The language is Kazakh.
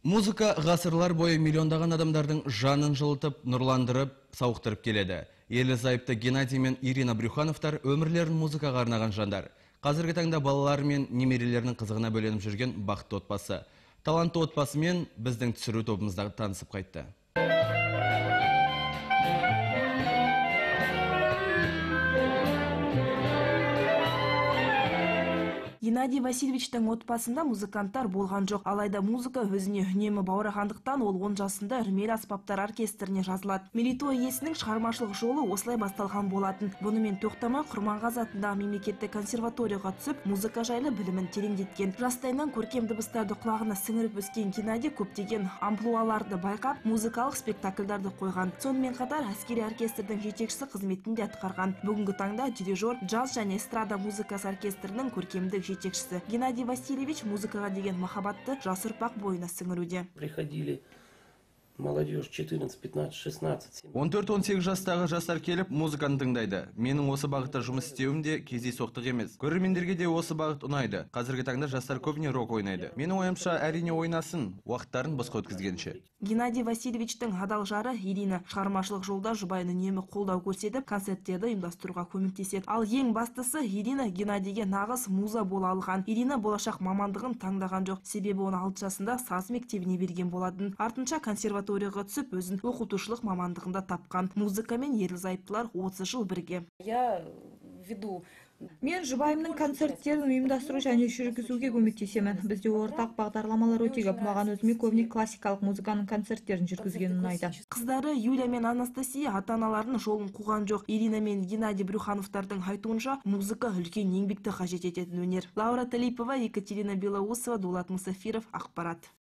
Музыка ғасырлар бойы миллиондаған адамдардың жанын жылытып, нұрландырып, сауықтырып келеді. Ерлі-зайыпты Геннадий мен Ирина Брюхановтар өмірлерін музыкаға арнаған жандар. Қазіргі таңда балалар мен немерелерінің қызығына бөленіп жүрген бақытты отбасы. Талантты отбасымен біздің түсіру тобымызда танысып қайтты. Геннадий Васильевичтің отбасында музыканттар болған жоқ. Алайда музыка өзіне үнемі баурағандықтан ол 10 жасында Үрмелі аспаптар оркестріне жазылады. Мерейтой иесінің шығармашылық жолы осылай басталған болатын. Бұнымен тоқтамай Құрманғазы атындағы мемлекеттік консерваторияға түсіп, музыка жайлы білімін тереңдеткен. Жастайынан көркем дыбыстарды құлағына сіңіріп өскен Геннадий көптеген амплуаларды байқап, музыкалық спектакльдарды қойған. Сонымен қатар әскери оркестрдің жетекшісі қызметін де атқарған. Бүгінгі таңда дирижер, джаз және эстрада музыкасы оркестрінің көркемдік жетекшісі. Геннадий Васильевич музыкаға деген махаббатты жас ұрпақ бойына сіңіруде. Приходили молодежь 14, 15, 16. 14-18 жастағы жастар келіп музыканы тыңдайды. Менің осы бағытта жұмыс істеуім де кездейсоқтық емес. Көрермендерге де осы бағыт ұнайды. Қазіргі таңда жастар көбіне рок ойнайды. Менің ойымша әрине ойнасын, уақыттарын босқа өткізгенше. Геннадий Васильевичтің адал жары Ирина шығармашылық жолда жұбайын үнемі қолдау көрсетіп, концерттерді ұйымдастыруға көмектеседі. Ал ең бастысы Ирина Геннадийге нағыз муза бола алған. Ирина болашақ мамандығын таңдаған жоқ. Себебі оны 6 жасында саз мектебіне берген болатын. Артынша консерваторияға түсіп, өзін оқытушылық мамандығында тапқан. Музыкамен ерлі-зайыптылар 30 жыл бірге. Я веду. Мен жұбайымның концерттерін ұйымдастыру және жүргізуге көмектесемін. Бізде ортақ бағдарламалар өте көп. Маған өзіме көбіне классикалық музыканың концерттерін жүргізген ұнайды. Қыздары Юля мен Анастасия ата-аналарының жолын қуған жоқ. Ирина мен Геннадий Брюхановтардың айтуынша, музыка үлкен еңбекті қажет ететін өнер. Лаура Талипова, Екатерина Белоусова, Дулат Мусафиров, ақпарат.